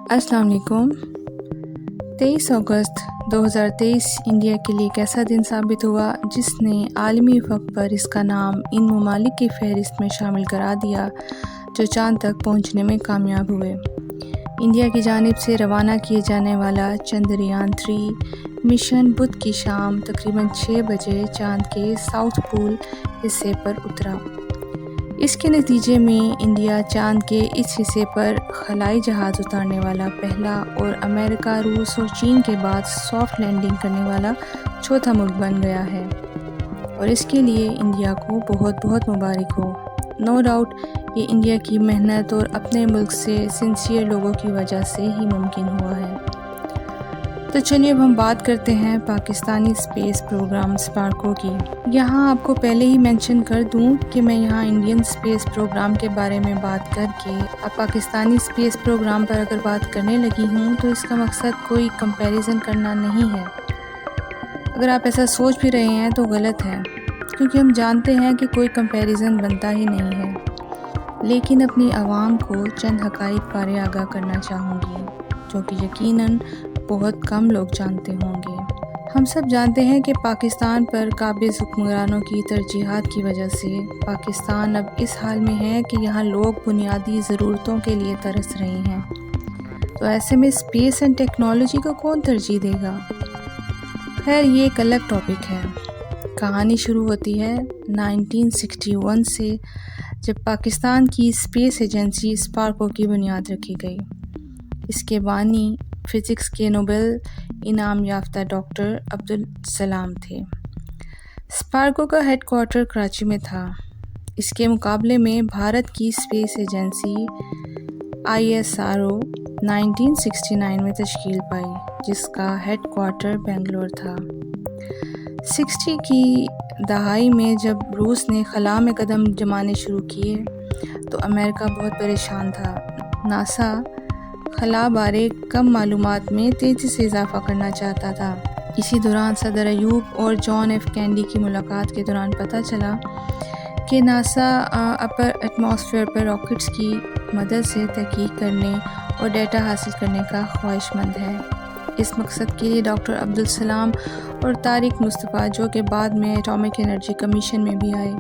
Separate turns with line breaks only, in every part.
السلام علیکم۔ 23 اگست 2023 انڈیا کے لیے ایک ایسا دن ثابت ہوا جس نے عالمی افق پر اس کا نام ان ممالک کی فہرست میں شامل کرا دیا جو چاند تک پہنچنے میں کامیاب ہوئے۔ انڈیا کی جانب سے روانہ کیے جانے والا چندریان 3 مشن بدھ کی شام تقریباً 6 بجے چاند کے ساؤتھ پول حصے پر اترا۔ اس کے نتیجے میں انڈیا چاند کے اس حصے پر خلائی جہاز اتارنے والا پہلا اور امریکہ، روس اور چین کے بعد سافٹ لینڈنگ کرنے والا چوتھا ملک بن گیا ہے، اور اس کے لیے انڈیا کو بہت بہت مبارک ہو۔ نو ڈاؤٹ یہ انڈیا کی محنت اور اپنے ملک سے سنسیئر لوگوں کی وجہ سے ہی ممکن ہوا ہے۔ تو چلیے اب ہم بات کرتے ہیں پاکستانی اسپیس پروگرام اسپارکو کی۔ یہاں آپ کو پہلے ہی مینشن کر دوں کہ میں یہاں انڈین اسپیس پروگرام کے بارے میں بات کر کے اب پاکستانی اسپیس پروگرام پر اگر بات کرنے لگی ہوں تو اس کا مقصد کوئی کمپیریزن کرنا نہیں ہے۔ اگر آپ ایسا سوچ بھی رہے ہیں تو غلط ہے، کیونکہ ہم جانتے ہیں کہ کوئی کمپیریزن بنتا ہی نہیں ہے، لیکن اپنی عوام کو چند حقائق بارے آگاہ کرنا چاہوں گی جو کہ یقیناً بہت کم لوگ جانتے ہوں گے۔ ہم سب جانتے ہیں کہ پاکستان پر قابض حکمرانوں کی ترجیحات کی وجہ سے پاکستان اب اس حال میں ہے کہ یہاں لوگ بنیادی ضرورتوں کے لیے ترس رہے ہیں، تو ایسے میں اسپیس اینڈ ٹیکنالوجی کو کون ترجیح دے گا؟ خیر یہ ایک الگ ٹاپک ہے۔ کہانی شروع ہوتی ہے 1961 سے، جب پاکستان کی اسپیس ایجنسی اسپارکو کی بنیاد رکھی گئی۔ اس کے بانی فزکس کے نوبل انعام یافتہ ڈاکٹر عبدالسلام تھے۔ اسپارکو کا ہیڈ کوارٹر کراچی میں تھا۔ اس کے مقابلے میں بھارت کی اسپیس ایجنسی ISRO 1969 میں تشکیل پائی، جس کا ہیڈ کوارٹر بنگلور تھا۔ 60 کی دہائی میں جب روس نے خلا میں قدم جمانے شروع کیے تو امریکہ بہت پریشان تھا۔ ناسا خلا بارے کم معلومات میں تیزی سے اضافہ کرنا چاہتا تھا۔ اسی دوران صدر ایوب اور جان ایف کینیڈی کی ملاقات کے دوران پتہ چلا کہ ناسا اپر ایٹماسفیئر پر راکٹس کی مدد سے تحقیق کرنے اور ڈیٹا حاصل کرنے کا خواہش مند ہے۔ اس مقصد کے لیے ڈاکٹر عبدالسلام اور طارق مصطفیٰ، جو کہ بعد میں ایٹامک انرجی کمیشن میں بھی آئے،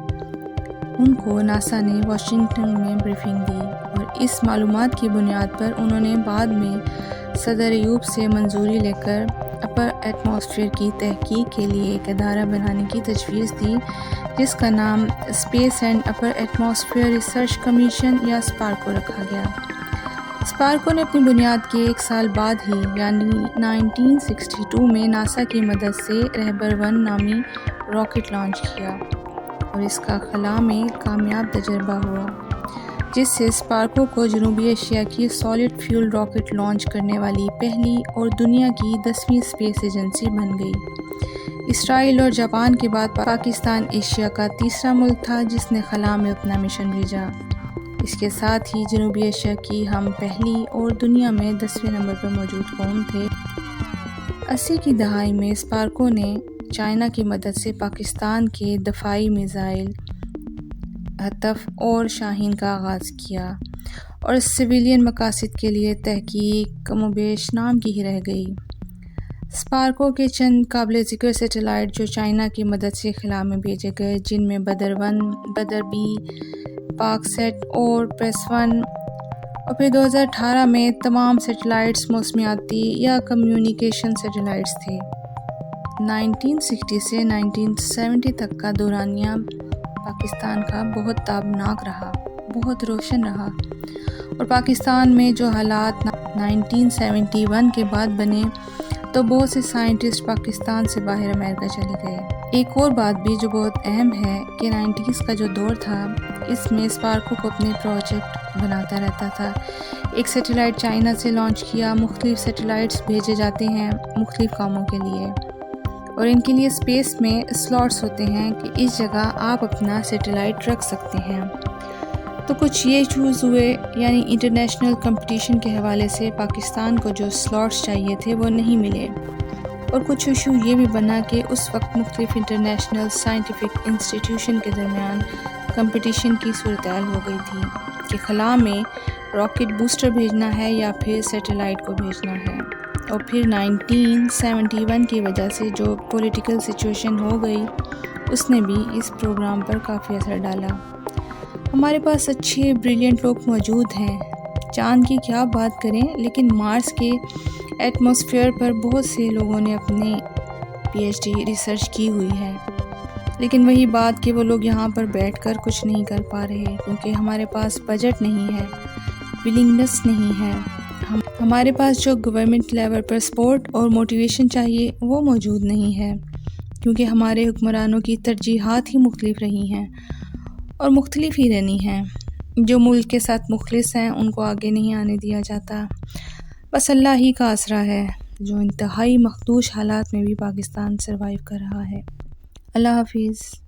ان کو ناسا نے واشنگٹن میں بریفنگ دی، اور اس معلومات کی بنیاد پر انہوں نے بعد میں صدر ایوب سے منظوری لے کر اپر ایٹماسفیئر کی تحقیق کے لیے ایک ادارہ بنانے کی تجویز دی، جس کا نام space and upper atmosphere research commission یا اسپارکو رکھا گیا۔ اسپارکو نے اپنی بنیاد کے 1 سال بعد ہی یعنی 1962 میں ناسا کی مدد سے رہبر 1 نامی راکٹ لانچ کیا، اور اس کا خلا میں کامیاب تجربہ ہوا، جس سے اسپارکو کو جنوبی ایشیا کی سالڈ فیول راکٹ لانچ کرنے والی پہلی اور دنیا کی 10ویں اسپیس ایجنسی بن گئی۔ اسرائیل اور جاپان کے بعد پاکستان ایشیا کا تیسرا ملک تھا جس نے خلا میں اپنا مشن بھیجا۔ اس کے ساتھ ہی جنوبی ایشیا کی ہم پہلی اور دنیا میں 10ویں نمبر پر موجود قوم تھے۔ 80 کی دہائی میں اسپارکو نے چائنا کی مدد سے پاکستان کے دفاعی میزائل ہدف اور شاہین کا آغاز کیا، اور سویلین مقاصد کے لیے تحقیق کم و بیش نام کی ہی رہ گئی۔ اسپارکو کے چند قابل ذکر سیٹلائٹ جو چائنا کی مدد سے خلا میں بھیجے گئے، جن میں بدر 1، بدر B، پاک سیٹ اور پریس 1، اور پھر 2018 میں تمام سیٹلائٹس موسمیاتی یا کمیونیکیشن سیٹلائٹس تھے۔ 1960 سے 1970 تک کا دورانیہ پاکستان کا بہت تابناک رہا، بہت روشن رہا، اور پاکستان میں جو حالات 1971 کے بعد بنے تو بہت سے سائنٹسٹ پاکستان سے باہر امریکہ چلے گئے۔ ایک اور بات بھی جو بہت اہم ہے کہ 90s کا جو دور تھا، اس میں اسپارکو کو اپنے پروجیکٹ بناتا رہتا تھا۔ ایک سیٹلائٹ چائنا سے لانچ کیا، مختلف سیٹلائٹس بھیجے جاتے ہیں مختلف کاموں کے لیے، اور ان کے لیے اسپیس میں سلاٹس ہوتے ہیں کہ اس جگہ آپ اپنا سیٹلائٹ رکھ سکتے ہیں۔ تو کچھ یہ ایشوز ہوئے، یعنی انٹرنیشنل کمپٹیشن کے حوالے سے پاکستان کو جو سلاٹس چاہیے تھے وہ نہیں ملے، اور کچھ ایشو یہ بھی بنا کہ اس وقت مختلف انٹرنیشنل سائنٹیفک انسٹیٹیوشن کے درمیان کمپٹیشن کی صورتحال ہو گئی تھی کہ خلا میں راکٹ بوسٹر بھیجنا ہے یا پھر سیٹلائٹ کو بھیجنا ہے۔ اور پھر 1971 کی وجہ سے جو پولیٹیکل سچویشن ہو گئی اس نے بھی اس پروگرام پر کافی اثر ڈالا۔ ہمارے پاس اچھے بریلینٹ لوگ موجود ہیں، چاند کی کیا بات کریں، لیکن مارس کے ایٹماسفیئر پر بہت سے لوگوں نے اپنی پی ایچ ڈی ریسرچ کی ہوئی ہے، لیکن وہی بات کہ وہ لوگ یہاں پر بیٹھ کر کچھ نہیں کر پا رہے کیونکہ ہمارے پاس بجٹ نہیں ہے، ولنگنس نہیں ہے، ہمارے پاس جو گورنمنٹ لیول پر سپورٹ اور موٹیویشن چاہیے وہ موجود نہیں ہے، کیونکہ ہمارے حکمرانوں کی ترجیحات ہی مختلف رہی ہیں اور مختلف ہی رہنی ہیں۔ جو ملک کے ساتھ مخلص ہیں ان کو آگے نہیں آنے دیا جاتا۔ بس اللہ ہی کا آسرا ہے جو انتہائی مخدوش حالات میں بھی پاکستان سروائیو کر رہا ہے۔ اللہ حافظ۔